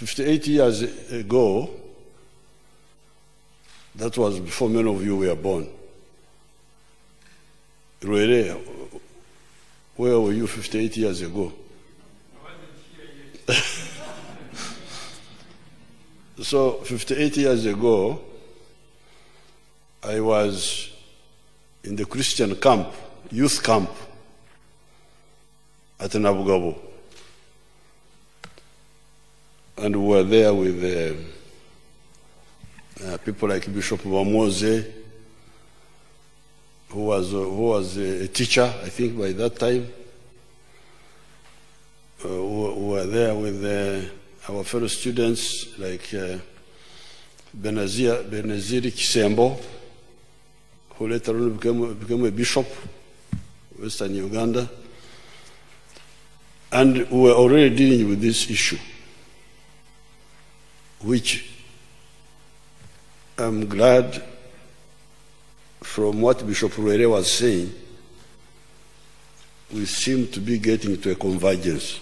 58 years ago, that was before many of you were born. Ruere, where were you 58 years ago? I wasn't here yet. So 58 years ago, I was in the Christian camp, youth camp at Nabugabo. And we were there with people like Bishop Wamose, who was a teacher, I think, by that time. We were there with our fellow students like Benazir Kisembo, who later on became a bishop, Western Uganda. And we were already dealing with this issue, which I'm glad, from what Bishop Ruere was saying, we seem to be getting to a convergence.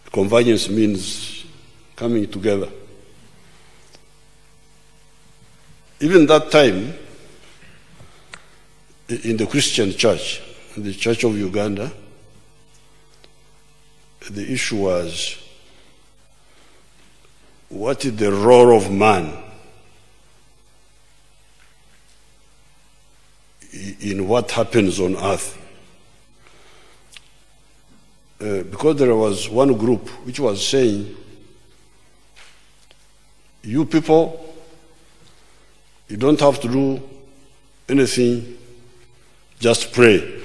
Convergence means coming together. Even that time, in the Christian church, in the Church of Uganda, the issue was, what is the role of man in what happens on earth? Because there was one group which was saying, you people, you don't have to do anything, just pray.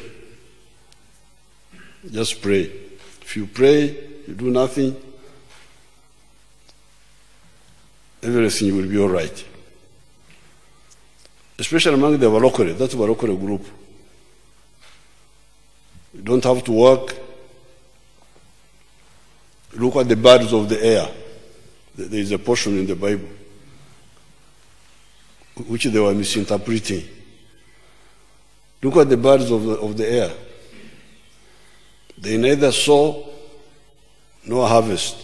Just pray. If you pray, you do nothing, everything will be all right. Especially among the Barokore, that's the Barokore group. You don't have to work. Look at the birds of the air. There is a portion in the Bible which they were misinterpreting. Look at the birds of the air. They neither sow nor harvest,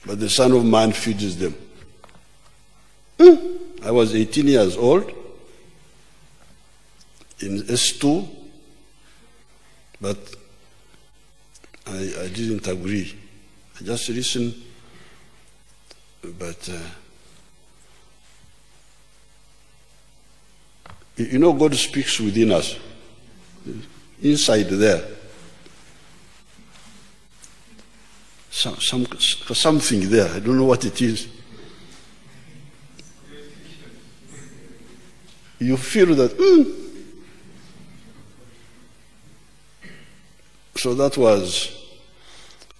but the Son of Man feeds them. I was 18 years old in S.2, but I didn't agree. I just listened, but you know, God speaks within us, inside there. Something there, I don't know what it is. You feel that, So that was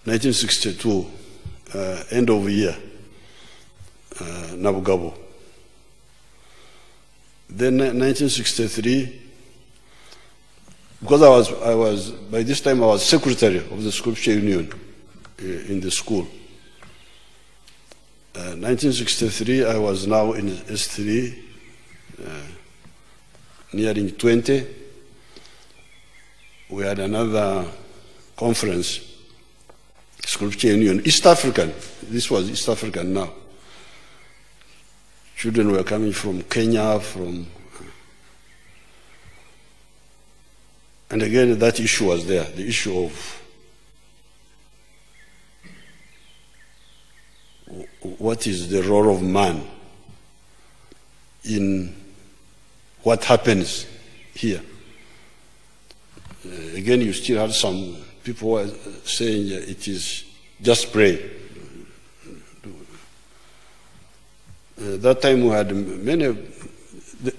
1962, end of the year, Nabugabo. Then 1963, because I was by this time I was secretary of the Scripture Union in the school. 1963, I was now in S3, nearing 20. We had another conference, Scripture Union, East African. This was East African now. Children were coming from Kenya, and again that issue was there, the issue of what is the role of man in what happens here. Again, you still had some people who are saying it is just pray. That time we had many,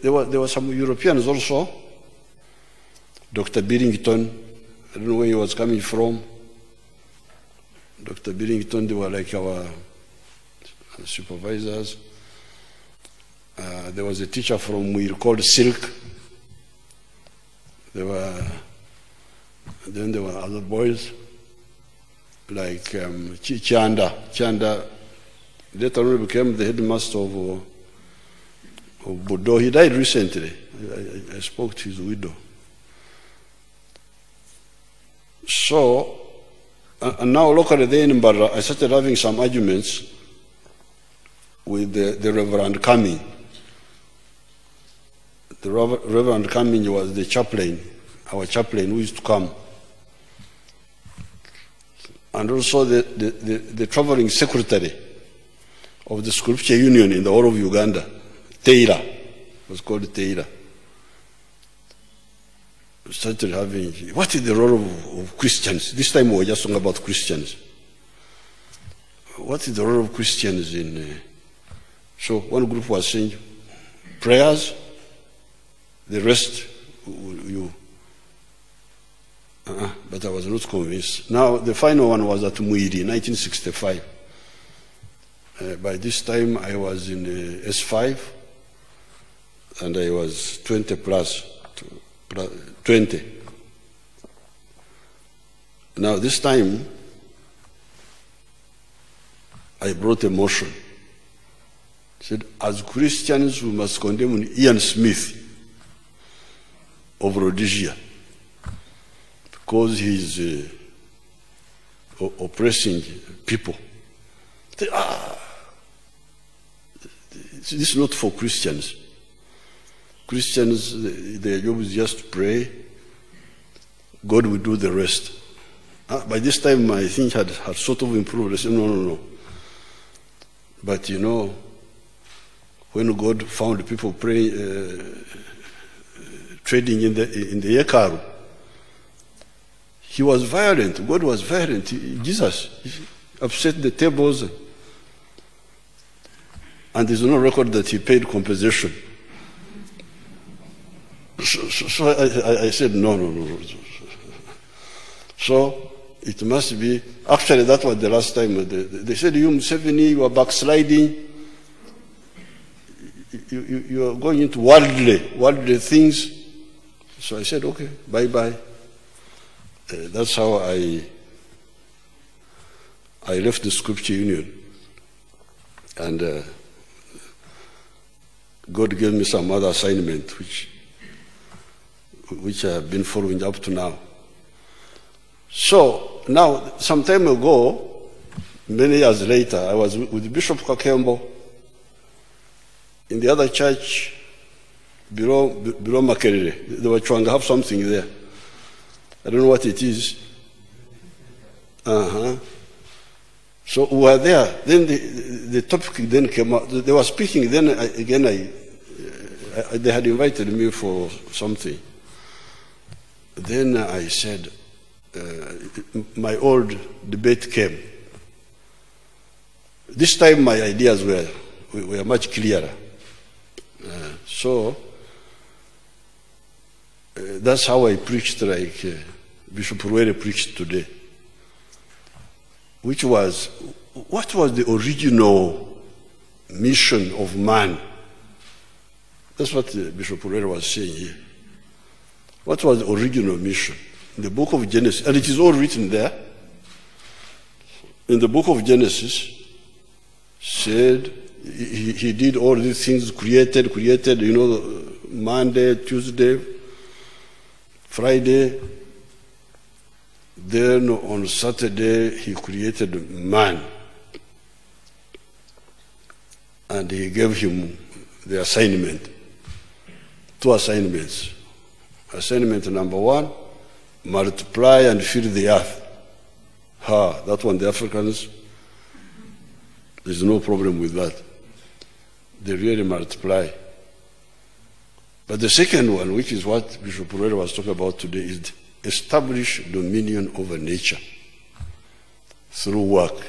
there were some Europeans also. Dr. Billington, I don't know where he was coming from. Dr. Billington, they were like our supervisors. There was a teacher from we called Silk. Then there were other boys like Chanda. Chanda later on became the headmaster of Bodo. He died recently. I spoke to his widow. So And now locally there in Mbarra, I started having some arguments with the Reverend Cumming. The Reverend Cumming was the chaplain, our chaplain who used to come. And also the traveling secretary of the Scripture Union in the whole of Uganda, Taylor, was called Taylor. We started having, what is the role of Christians? This time we were just talking about Christians. What is the role of Christians in... So one group was saying prayers, the rest you... But I was not convinced. Now the final one was at Muiri, 1965. By this time I was in S.2, and I was 20 plus 20. Now this time I brought a motion. I said, as Christians we must condemn Ian Smith of Rhodesia because he's oppressing people. This is not for Christians. Christians, their job is just to pray. God will do the rest. By this time, I think had sort of improved. I said, no. But you know, when God found people praying, trading in the Yekaru, he was violent. God was violent. Jesus upset the tables. And there's no record that he paid compensation. So I said, no. So it must be, actually that was the last time, they said, you Museveni, you are backsliding, you are going into worldly things. So I said, okay, bye-bye. That's how I left the Scripture Union. And God gave me some other assignment, which I have been following up to now. So now, some time ago, many years later, I was with Bishop Kakembo in the other church, below Makerere. They were trying to have something there. I don't know what it is. So we were there. Then the topic then came out. They were speaking. Then they had invited me for something. Then I said, my old debate came. This time my ideas were much clearer. So that's how I preached, like Bishop Ruere preached today. Which was, what was the original mission of man? That's what Bishop Ruere was saying here. What was the original mission? In the book of Genesis, and it is all written there. In the book of Genesis, said he did all these things, created, you know, Monday, Tuesday, Friday. Then on Saturday, he created man. And he gave him the assignment, 2 assignments. Assignment number 1, multiply and fill the earth. That one, the Africans, there's no problem with that. They really multiply. But the second one, which is what Bishop Ruere was talking about today, is establish dominion over nature through work.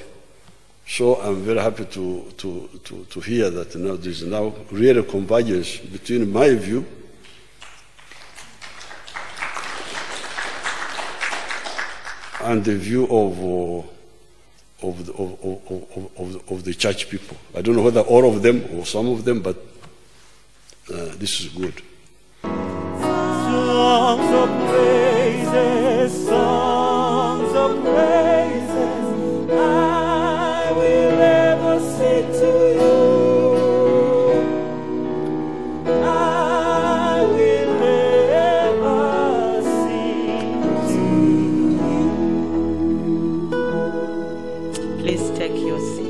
So I'm very happy to hear that now there's now real convergence between my view and the view of the church people. I don't know whether all of them or some of them, but this is good. Songs of praises, songs of praises, I will ever sing to you. I will ever sing to you. Please take your seat.